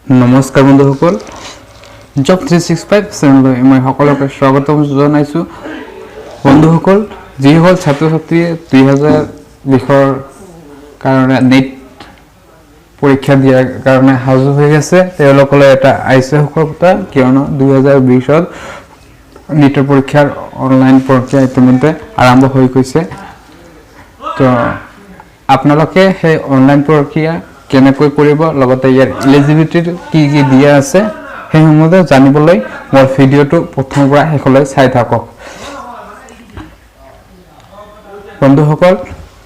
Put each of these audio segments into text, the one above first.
নমস্কাৰ বন্ধুসকল জব 365 চেনেললৈ মই সকলোকে স্বাগতম জনাইছো বন্ধুসকল যিসকল ছাত্ৰ-ছাত্ৰীয়ে 2020 কাৰণে নেট পৰীক্ষা দিয়াৰ কাৰণে সাজু হৈ আছে তেওঁলোকলৈ এটা আইছে সুখবৰ্তা কিয়নো 2020 নেটৰ পৰীক্ষাৰ অনলাইন পৰীক্ষা ইতিমধ্যে আৰম্ভ হৈ গৈছে তো আপোনালোকে সেই অনলাইন পৰীক্ষা কেনেকৈ কৰিব লগতে ইয়াৰ এলিজিবিলিটি কি কি দিয়া আছে সেই সম্বন্ধে জানিবলৈ মোৰ ভিডিওটো প্ৰথমৰ পৰা শেষলৈ চাই থাকক বন্ধুসকল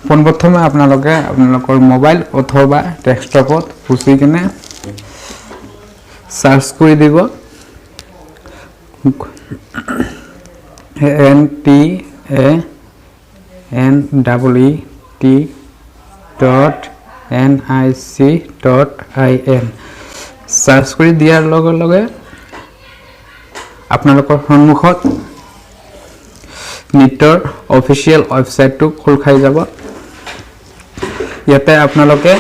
পোনপ্ৰথমে আপোনালোকে আপোনালোকৰ মোবাইল অথবা ডেস্কটপত খুচি কিনে সাৰ্চ কৰি দিব NTANEET.nic.in সাৰ্চ কৰি দিয়াৰ লগে লগে আপোনালোকৰ সন্মুখত নিটৰ অফিচিয়েল ওয়েবসাইটটো খোল খাই যাব ইয়াতে আপোনালোকে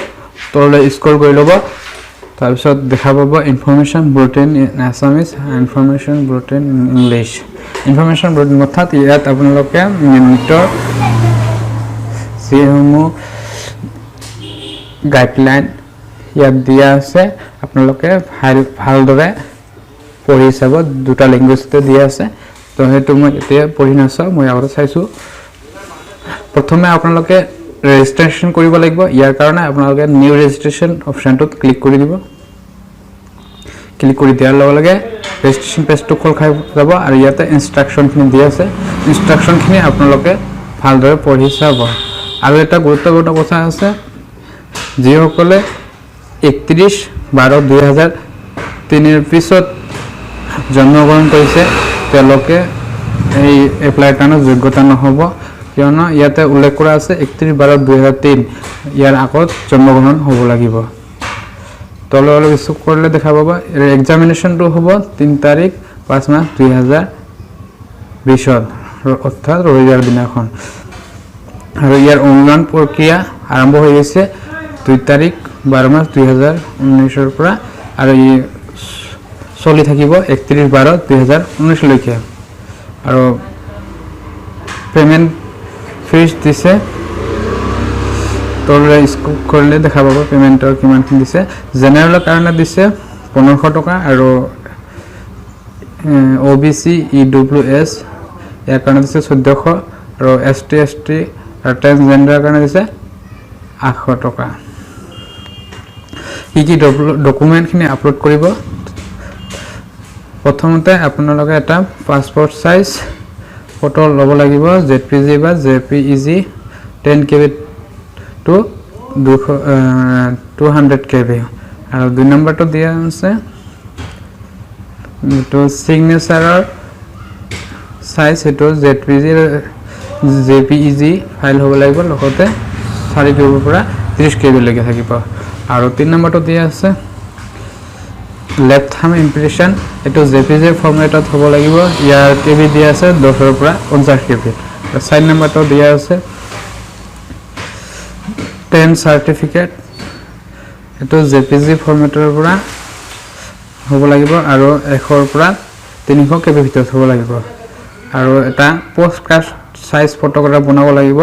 তললৈ স্ক্ৰল কৰি ল'ব তাৰ পিছত দেখা পাব information bulletin in Assamese information bulletin in English information bulletin অৰ্থাৎ ইয়াত আপোনালোকে নিটৰ যিসমূহ গাইডলাইন ইয়াত দিয়া আছে আপোনালোকে ভালদৰে পঢ়ি চাব দুটা ল্যাঙ্গুৱেজতে দিয়া আছে তো হেতু মই এতিয়া পঢ়ি নাচাও মই আগতে চাইছো প্ৰথমে আপোনালোকে ৰেজিষ্ট্ৰেচন কৰিব লাগিব ইয়াৰ কাৰণে আপোনালোকে নিউ ৰেজিষ্ট্ৰেচন অপচনটোত ক্লিক কৰি দিব ক্লিক কৰি দিয়াৰ লগে লগে ৰেজিষ্ট্ৰেচন পেজটো খোল খাই যাব আৰু ইয়াতে ইনষ্ট্ৰাকচনখিনি দিয়া আছে ইনষ্ট্ৰাকচনখিনি আপোনালোকে ভালদৰে পঢ়ি চাব আৰু এটা গুৰুত্বপূৰ্ণ কথা আছে যিসকলে 31/12/2003 ৰ পিছত জন্মগ্ৰহণ কৰিছে তেওঁলোকে এই এপ্লাইৰ কাৰণে যোগ্যতা নহব কিয়নো ইয়াতে উল্লেখ কৰা আছে 31/12/2003 ইয়াৰ আগত জন্মগ্ৰহণ হ'ব লাগিব তললৈ স্ক্ৰল কৰিলে দেখা পাব এক্সামিনেশনটো হ'ব 3 তাৰিখ 5 মাৰ্চ 2020 অৰ্থাৎ ৰবিবাৰ দিনাখন আৰু ইয়াৰ অনলাইন প্ৰক্ৰিয়া আৰম্ভ হৈ গৈছে 2 তাৰিখ 12 মাৰ্চ 2019 ৰ পৰা আৰু ই চলি থাকিব 31/12/2019 লৈকে আৰু পেমেন্ট ফিজ দিছে তললৈ স্ক্ৰল কৰিলে দেখা পাব পেমেন্টৰ কিমান দিছে জেনাৰেলৰ কাৰণে দিছে 1500 টকা আৰু OBC EWS ইয়াৰ কাৰণে দিছে 1400 আৰু ST আৰু ট্ৰান্সজেন্ডাৰৰ কাৰণে দিছে 800 টকা কি ডকুমেন্টখিনি আপলোড কৰিব প্ৰথমতে আপোনালোকে এটা পাসপোৰ্ট সাইজ ফটো ল'ব লাগিব JPG বা JPEG 10KB to 200KB আৰু দুই নম্বৰটো দিয়া আছে তো সিগনেচাৰৰ সাইজ এটো JPEG ফাইল হ'ব লাগিব লগতে 4KB পৰা 30KB লৈকে থাকিব আৰু 3 নম্বৰটো দিয়া আছে লেফট থাম্ব ইমপ্ৰেশন এটো JPG ফৰমেটত হ'ব লাগিব ইয়াৰ KB দিয়া আছে 10 ৰ পৰা 50KB আৰু 4 নম্বৰটো দিয়া আছে 10 সাৰ্টিফিকেট এটো JPG ফৰমেটৰ পৰা হ'ব লাগিব আৰু 1 ৰ পৰা 300KB ভিতৰত হ'ব লাগিব আৰু এটা পোষ্টকাৰ্ড সাইজ ফটোগ্ৰাফ বনাব লাগিব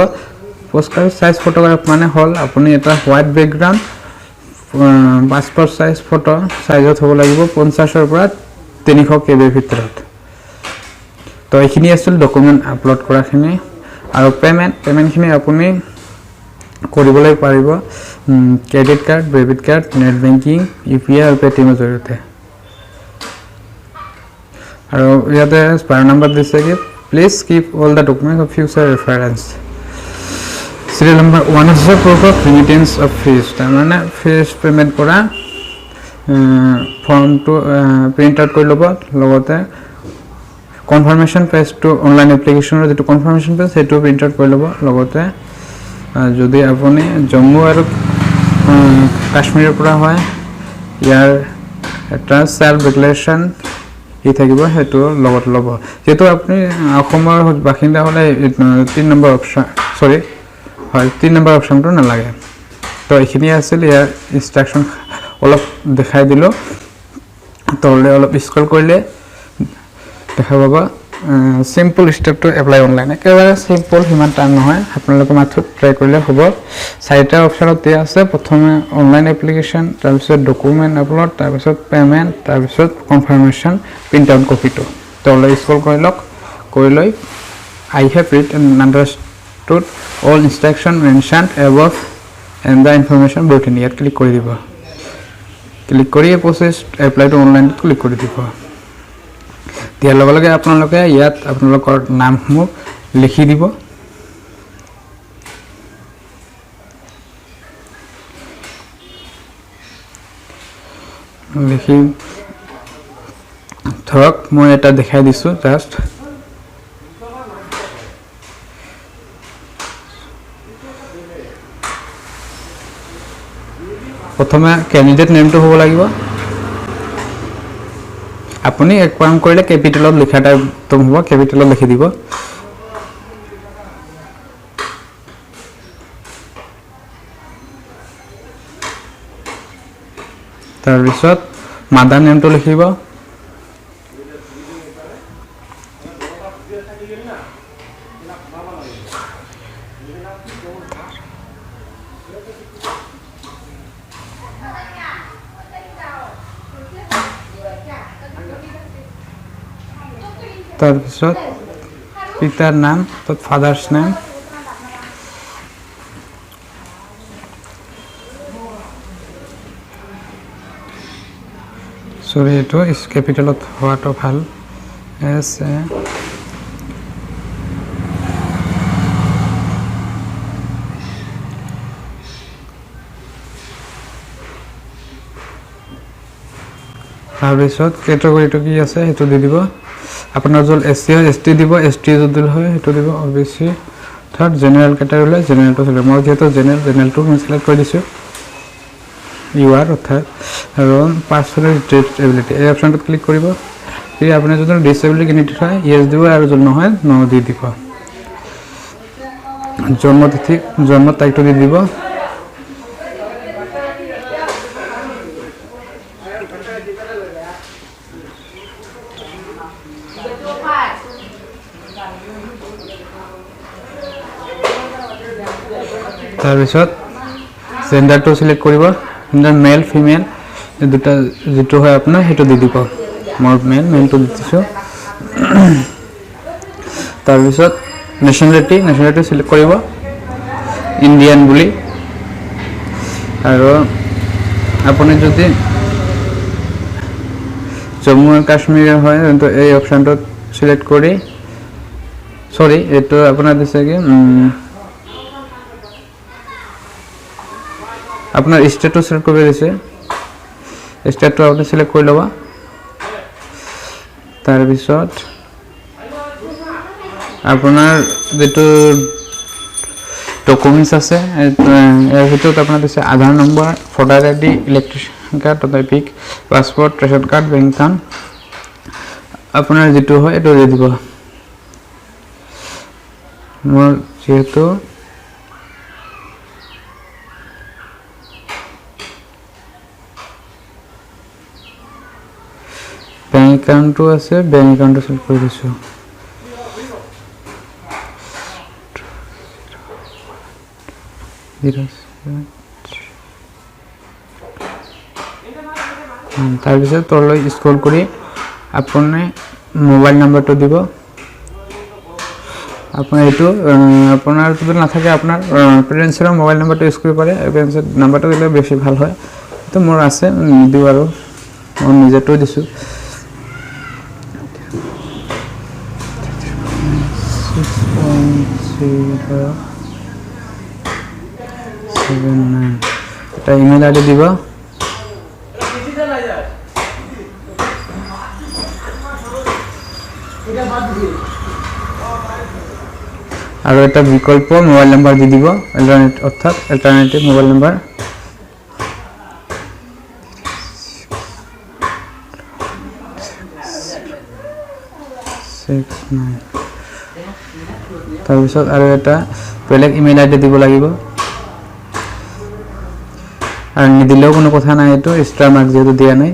পোষ্টকাৰ্ড সাইজ ফটোগ্ৰাফ মানে হল আপুনি এটা white background passport size photo সাইজত হ'ব লাগিব 50 ৰ পৰা 300KB ভিতৰত তো এইখিনি আছিল ডকুমেন্ট আপলোড কৰাখিনি আৰু পেমেন্টখিনি আপুনি কৰিবলৈ পাৰিব credit card debit card net banking UPI আৰু পেটিএমৰ জৰিয়তে আৰু ইয়াতে 12 নম্বৰ দিছে কি please keep all the documents of future reference Serial number 1 is the proof of remittance of fees. তাৰমানে fees payment কৰা ফৰ্ম টু প্ৰিন্ট আউট কৰি ল'ব লগতে কনফাৰ্মেশন পেজ টু অনলাইন এপ্লিকেশনৰ যেটো কনফাৰ্মেশন পেজ সেটো প্ৰিন্ট আউট কৰি ল'ব লগতে যদি আপুনি জম্মু আৰু কাশ্মীৰৰ পৰা হয় ইয়াৰ এটা সেলফ ডিক্লেৰেশন ই থাকিব হেতু লগত ল'ব যেটো আপুনি অসমৰ বাসিন্দা হলে 3 নম্বৰ অপচন সৰি হয় 3 নম্বৰ অপচনটো না লাগে তো এইখিনি আছিল ইয়াৰ ইনস্ট্ৰাকশন অলপ দেখাই দিলো তললৈ অলপ স্ক্ৰল কৰিলে দেখা পাবা সিম্পল স্টেপটো এপ্লাই অনলাইন একেবাৰে সিম্পল সিমান টান নহয় আপোনালোকে মাত্ৰ ট্ৰাই কৰিলে হ'ব চাৰিটা অপচনত দিয়া আছে প্ৰথমে অনলাইন এপ্লিকেশ্যন তাৰপিছত ডকুমেণ্ট আপলোড তাৰপিছত পেমেণ্ট তাৰপিছত কনফাৰ্মেশ্যন প্ৰিণ্ট আউট কপিটো তললৈ স্ক্ৰল কৰি লওক কৰি লৈ I have read and understood all instruction mentioned above and the information brought in ইয়াত ক্লিক কৰি দিব ক্লিক কৰি এই প্ৰচেছ এপ্লাই টু অনলাইনত ক্লিক কৰি দিব দিয়াৰ লগে লগে আপোনালোকে ইয়াত আপোনালোকৰ নামসমূহ লিখি দিব লিখি ধৰক মই এটা দেখাই দিছোঁ জাষ্ট প্ৰথমে ক্যান্ডিডেট নেমটো হ'ব লাগিব আপুনি এক কাম কৰিলে ক্যাপিটেলত লিখা টাইপটো হ'ব ক্যাপিটেলত লিখি দিব তাৰপিছত মাদাৰ নেমটো লিখিব তাৰপিছত পিতাৰ নাম তত ফাদাৰ্স নেম সৰি এটো ইস ক্যাপিটেলত হোৱাটো ভাল এস তাৰপিছত কেটেগৰীটো কি আছে হেতু দি দিব আপোনাৰ জল এসসি হয় এসটি দিব এসটি যদি হয় হেতু দিব ওবিসি থার্ড জেনারেল ক্যাটাগরি হলে জেনারেলটো সিলেক্ট মই যেহেতু জেনারেলটো সিলেক্ট কৰি দিছো ইউআৰ অৰ্থাৎ আৰু পাৰ্সোনাল ডিসএবিলিটি এই অপশনটো ক্লিক কৰিব এই আপুনি যদি ডিসএবিলিটি ইনিট হয় ইয়েস দিব আৰু যদি নহয় নো দি দিব জন্মতিথি জন্ম তাৰিখটো দি দিব তাৰপিছত জেন্ডাৰটো সিলেক্ট কৰিব জেন্ডাৰ মেল ফিমেল দুটা যেটো হয় আপোনাৰ হেতু দি দিব মোৰ মেলটো দিছো তাৰপিছত নেশনালিটি সিলেক্ট কৰিব ইণ্ডিয়ান বুলি আৰু আপুনি যদি জম্মু আৰু কাশ্মীৰ হয় তো এই অপশনটো সিলেক্ট কৰি সৰি এটো আপোনাৰ দিছে কি আপনাৰ স্টেটটো সিলেক্ট কৰি দিছে স্টেটটো আপুনি সিলেক্ট কৰি লবা তাৰ পিছত আপোনাৰ যেটো ডকুমেন্টস আছে এৰ ভিতৰত আপোনাৰ দিছে Aadhaar number voter ID electrician card টাইপিক passport ration card bank account আপোনাৰ যেটো হয় এটো দি দিব মোৰ যেহেতু बैंक अकाउंट আছে बैंक अकाउंट সিলেক্ট কৰি দিছো তাৰ পিছত তললৈ স্ক্ৰল কৰি আপুনি মোবাইল নাম্বাৰটো দিব আপোনাৰ এটো আপোনাৰ যদি নাথাকে আপোনাৰ পেৰেন্টছৰ মোবাইল নাম্বাৰটো ইউজ কৰিব পাৰে পেৰেন্টছৰ নাম্বাৰটো দিলে বেছি ভাল হয় তো মোৰ আছে দিও আৰু মই নিজেটো দিছো এটা ইমেল আইডি দিব আৰু এটা বিকল্প মোবাইল নাম্বাৰ দি দিব অৰ্থাৎ অল্টাৰনেটিভ মোবাইল নাম্বাৰ তাৰপিছত আৰু এটা বেলেগ ইমেইল আইডি দিব লাগিব আৰু নিদিলেও কোনো কথা নাই এটো এক্সট্ৰা মাৰ্ক যেটো দিয়া নাই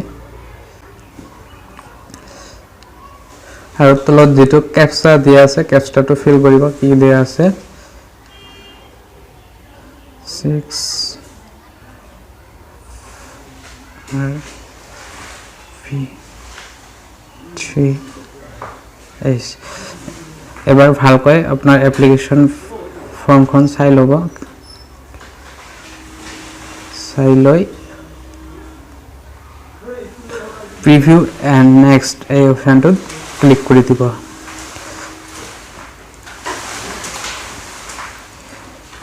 আৰু তলত যেটো ক্যাপচা দিয়া আছে ক্যাপচাটো ফিল কৰিব কি দিয়া আছে 6 V3 H এবাৰ ভালকৈ আপোনাৰ এপ্লিকেশন ফৰ্মখন চাই ল'ব চাই লৈ প্ৰিভিউ এণ্ড নেক্সট এই অপশনটোত ক্লিক কৰি দিব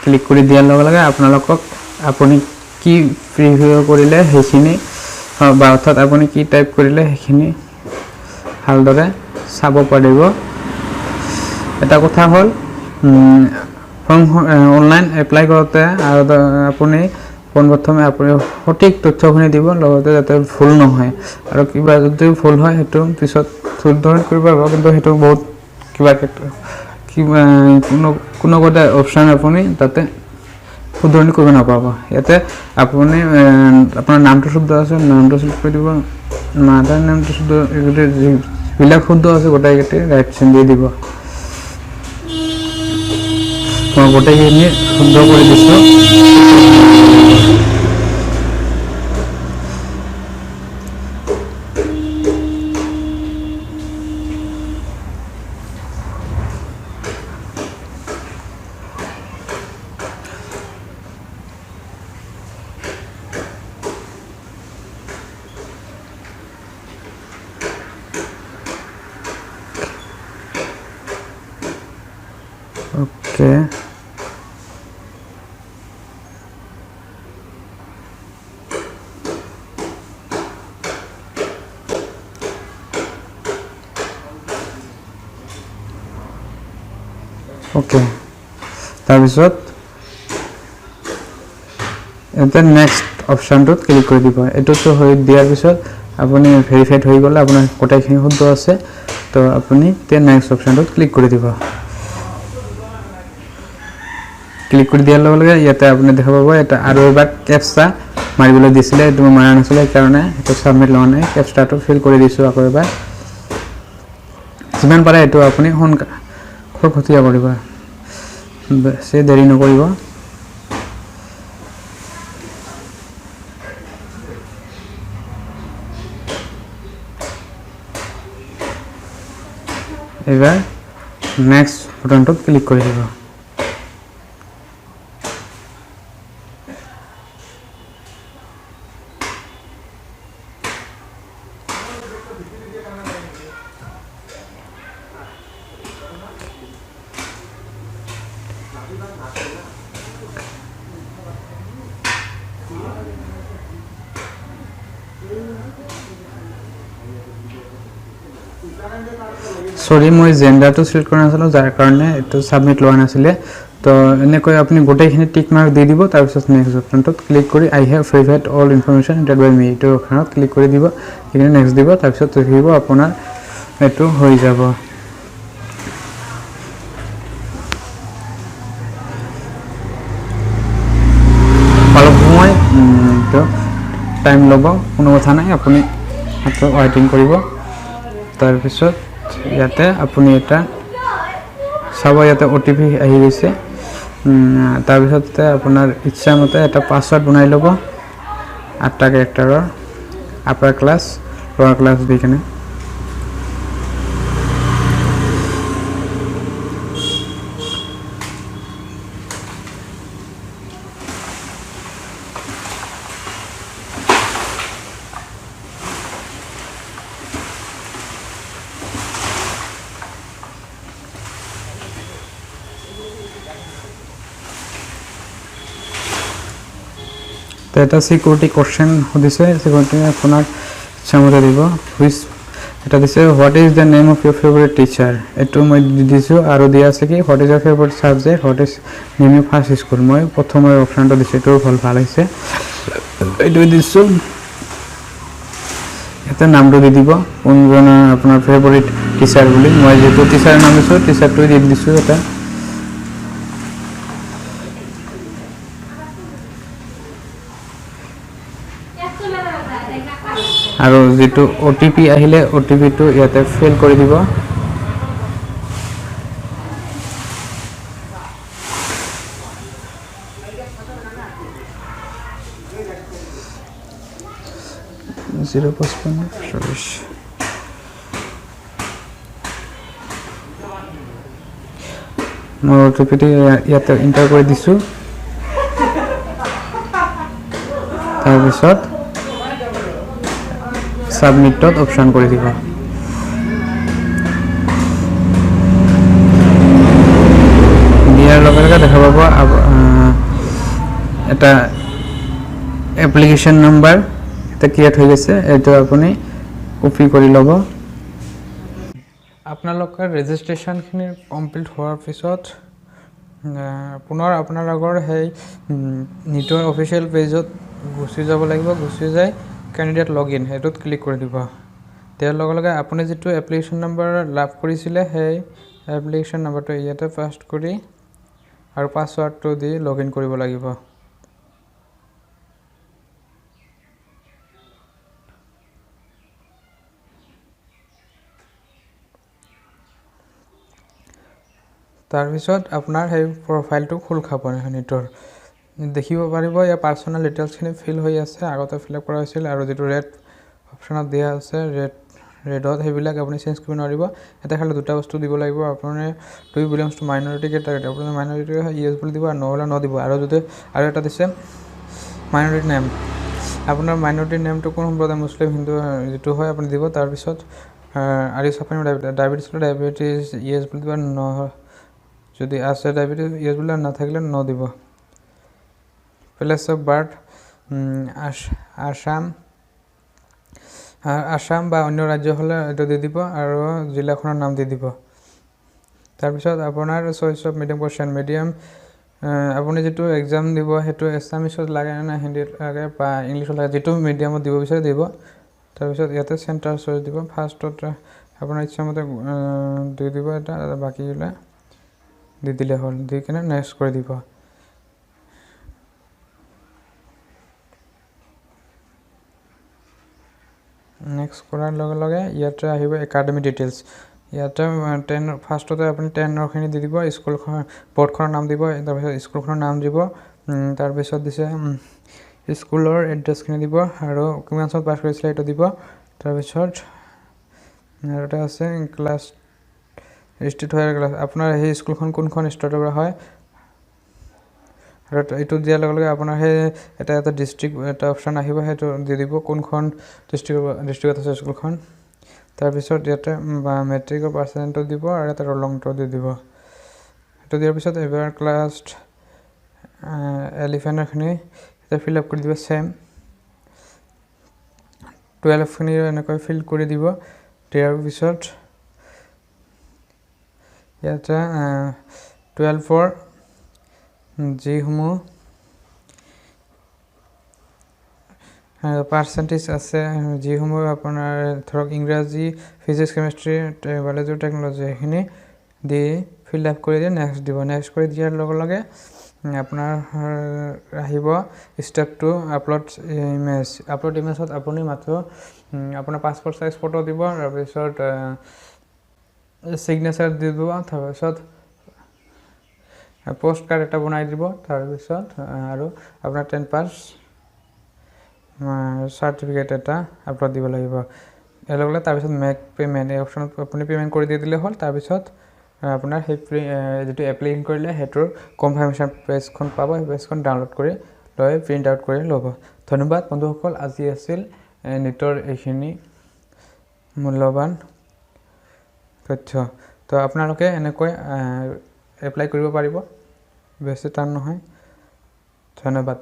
ক্লিক কৰি দিয়াৰ লগে লগে আপোনালোকক আপুনি কি প্ৰিভিউ কৰিলে সেইখিনি বা অৰ্থাৎ আপুনি কি টাইপ কৰিলে সেইখিনি ভালদৰে চাব পাৰিব এটা কথা হ'ল ফৰ্ম অনলাইন এপ্লাই কৰোতে আপুনি পোনপ্ৰথমে আপুনি সঠিক তথ্যখিনি দিব লগতে যাতে ভুল নহয় আৰু কিবা যদি ভুল হয় হেতু পিছত শুদ্ধৰণ কৰিব পাৰিব কিন্তু হেতু বহুত কিবা কোনো কোটা অপচন আপুনি তাতে শুদ্ধৰণ কৰিব নাপাব ইয়াতে আপুনি আপোনাৰ নামটো শুদ্ধ আছে নামটো সিলেক্ট কৰি দিব মাদাৰ নামটো শুদ্ধ বিলাক শুদ্ধ আছে গোটেইকেইটা ৰাইট চিন দি দিব মই গোটেইখিনি শুদ্ধ কৰি দিছো Okay. Okay. তাৰপিছত এটা নেক্সট অপশনটোত ক্লিক কৰি দিব এটোটো হৈ দিয়াৰ পিছত আপুনি ভেৰিফাইড হৈ গ'লে আপোনাৰ কোটাইখিনি শুদ্ধ আছে তো আপুনি তে নেক্সট অপশনটোত ক্লিক কৰি দিব ক্লিক কৰি দিয়াৰ লগে লগে ইয়াতে আপুনি দেখা পাব এটা আৰু এবাৰ ক্যাপচা মাৰিবলৈ দিছিলে এটো মাৰা নাছিলে কাৰণে এটো সাবমিট লনে ক্যাপচাটো ফিল কৰি দিছো আকৌ এবাৰ যিমান পাৰে এটো আপুনি খৰখতিয়া কৰিব সে দেৰি নকৰিব এবাৰ নেক্সট বাটনটোত ক্লিক কৰি দিব সৰি মই জেন্ডাৰটো সিলেক্ট কৰা নাছিলো যাৰ কাৰণে এটো সাবমিট লোৱা নাছিলে তো এনেকৈ আপুনি গোটেইখিনি টিক মাৰ্ক দি দিব তাৰ পিছত নেক্সট অপশনটোত ক্লিক কৰি আই হেভ ভেৰিফাইড অল ইনফৰমেশন এন্টাৰড বাই মি তো অপশনত ক্লিক কৰি দিব এখানে নেক্সট দিব তাৰ পিছত দেখিব আপোনাৰ এটো হৈ যাব অলপ সময় তো টাইম ল'ব কোনো কথা নাই আপুনি হাতত ওয়েটিং কৰিব তাৰ পিছত ইয়াতে আপুনি এটা চাব ইয়াতে ওটিপি আহি গৈছে তাৰ পিছতে আপোনাৰ ইচ্ছা মতে এটা পাসওয়াৰ্ড বনাই ল'ব 8টা ক্যাৰেক্টাৰৰ আপাৰ ক্লাছ লোৱাৰ ক্লাছ দি কেনে তো এটা সিকিউরিটি কোশ্চেন দিছে সিকিউরিটি আপনার ইচ্ছামতে দিব হুইচ এটা দিছে what is the name of your favourite teacher এটো মই দিছো আৰু দিয়া আছে কি what is Euro favourite subject what is name of first school মই প্ৰথমৰ অপশনটো দিছে তো ভাল হৈছে এটো দিছো এটা নামটো দি দিব কোনজন আপোনাৰ ফেভাৰিট টিচাৰ বুলি মই যেটো টিচাৰৰ নাম দিছো টিচাৰটো দি দিছো এটা আৰু যেটো ওটিপি আহিলে ওটিপি টো ইয়াতে ফিল কৰি দিব 055 মই OTP ইয়াতে এণ্টাৰ কৰি দিছোঁ তাৰপিছত সাবমিটত অপশন কৰি দিব দিয়াৰ লগে লগে দেখা পাব এটা এপ্লিকেশ্যন নাম্বাৰ এটা ক্ৰিয়েট হৈ গৈছে এইটো আপুনি কপি কৰি ল'ব আপোনালোকৰ ৰেজিষ্ট্ৰেশ্যনখিনি কমপ্লিট হোৱাৰ পিছত পুনৰ আপোনালোকৰ সেই নিটৰ অফিচিয়েল পেজত গুচি যাব লাগিব গুচি যায় কেণ্ডিডেট লগইন সেইটোত ক্লিক কৰি দিব তাৰ লগে লগে আপুনি যেটো এপ্লিকেশ্যন নম্বৰ লাভ কৰিছিলে সেই এপ্লিকেশ্যন নম্বৰটো ইয়াতে পেষ্ট কৰি আৰু পাছৱৰ্ডটো দি লগইন কৰিব লাগিব তাৰপিছত আপোনাৰ সেই প্ৰফাইলটো খোল খাব নিটৰ দেখিব পাৰিব ইয়াৰ পাৰ্সোনাল ডিটেইলছখিনি ফিল হৈ আছে আগতে ফিল আপ কৰা হৈছিল আৰু যেটো ৰেড অপচনত দিয়া আছে ৰেডত হেবিলাক আপুনি চেঞ্জ কৰিব নোৱাৰিব এটা খালি দুটা বস্তু দিব লাগিব আপুনি two belongs to minority category আপুনি মাইনৰিটি ইয়েস বুলি দিব আৰু নহলে ন দিব আৰু যদি আৰু এটা দিছে মাইনৰিটি নেম আপোনাৰ মাইনৰিটি নেমটো কোন সম্প্ৰদায় মুছলিম হিন্দু যেটো হয় আপুনি দিব তাৰ পিছত আৰু সাফাৰিং ডায়াবেটিস ইয়েস বুলি দিব ন যদি আছে ডায়াবেটিস ইয়েস বুলি না থাকিলে ন দিব প্লেস অফ বার্থ আসাম বা অন্য ৰাজ্য হলে এটা দি দিব আৰু জিলাখনৰ নাম দি দিব তাৰপিছত আপোনাৰ choice of medium question medium আপুনি যেটো এক্সাম দিব হেতু এছামিছত লাগে না হিন্দীত লাগে বা ইংলিছত লাগে যেটো মিডিয়ামত দিব বিচাৰে দিব তাৰপিছত ইয়াতে সেন্টাৰ চয়েস দিব ফাৰ্ষ্টত আপোনাৰ ইচ্ছামতে দি দিব এটা বাকিগুলা দি দিলে হল দি কিনে নেক্সট কৰি দিব নেক্সট কৰাৰ লগে লগে ইয়াতে আহিব একাডেমি ডিটেইলছ ইয়াতে 10 ফাৰ্ষ্টতে আপুনি 10 ৰখিনি দি দিব স্কুলখন বৰ্ডখনৰ নাম দিব তাৰপিছত স্কুলখনৰ নাম দিব তাৰপিছত দিছে স্কুলৰ এড্ৰেছখিনি দিব আৰু কিমান চনত পাছ কৰিছিলে এটা দিব তাৰপিছত আৰু এটা আছে ক্লাছ ষ্টেট হয় ক্লাছ আপোনাৰ সেই স্কুলখন কোনখন ষ্টেটৰ পৰা হয় আৰু এইটো দিয়াৰ লগে লগে আপোনাৰ সেই এটা ডিস্ট্ৰিক্ট এটা অপচন আহিব হেতু দি দিব কোনখন ডিস্ট্ৰিক্টত আছে স্কুলখন তাৰপিছত ইয়াতে মেট্ৰিকৰ পাৰ্চেন্টটো দিব আৰু এটা ৰোল নম্বৰটো দি দিব এটো দিয়াৰ পিছত এবাৰ ক্লাছ 11 খিনি এটা ফিল আপ কৰি দিব সেম 12 খিনি এনেকৈ ফিল কৰি দিব দিয়াৰ পিছত ইয়াতে 12 যি সমূহ পাৰ্সেন্টেজ আছে যি সমূহ আপোনাৰ ধৰক ইংৰাজী ফিজিক্স কেমিষ্ট্ৰি বায়োলজি টেকনলজি এখিনি দি ফিল আপ কৰি দিয়ে নেক্সট দিব নেক্সট কৰি দিয়াৰ লগে লগে আপোনাৰ আহিব স্টেপ 2 আপলোড ইমেজত আপুনি মাত্ৰ আপোনাৰ পাসপোৰ্ট সাইজ ফটো দিব তাৰ পিছত সিগনেচাৰ দিব তাৰ পিছত পোস্ট কাৰ্ড এটা বনাই দিব তাৰ পিছত আৰু আপোনাৰ 10 পাস সাৰ্টিফিকেট এটা আপলোড দিব লাগিব এলগলে তাৰ পিছত মেক পেমেন্ট এই অপচনত আপুনি পেমেন্ট কৰি দিলে হ'ল তাৰ পিছত আপোনাৰ সেই যেটো এপ্লাই কৰিলে হেতৰ কনফাৰ্মেশন পেজখন পাব এই পেজখন ডাউনলোড কৰি লৈ প্ৰিন্ট আউট কৰি ল'ব ধন্যবাদ বন্ধুসকল আজি আছিল নিটৰ এইখিনি মূল্যবান তথ্য তো আপোনালোকে এনেকৈ এপ্লাই কৰিব পাৰিব বেছি টান নহয় ধন্যবাদ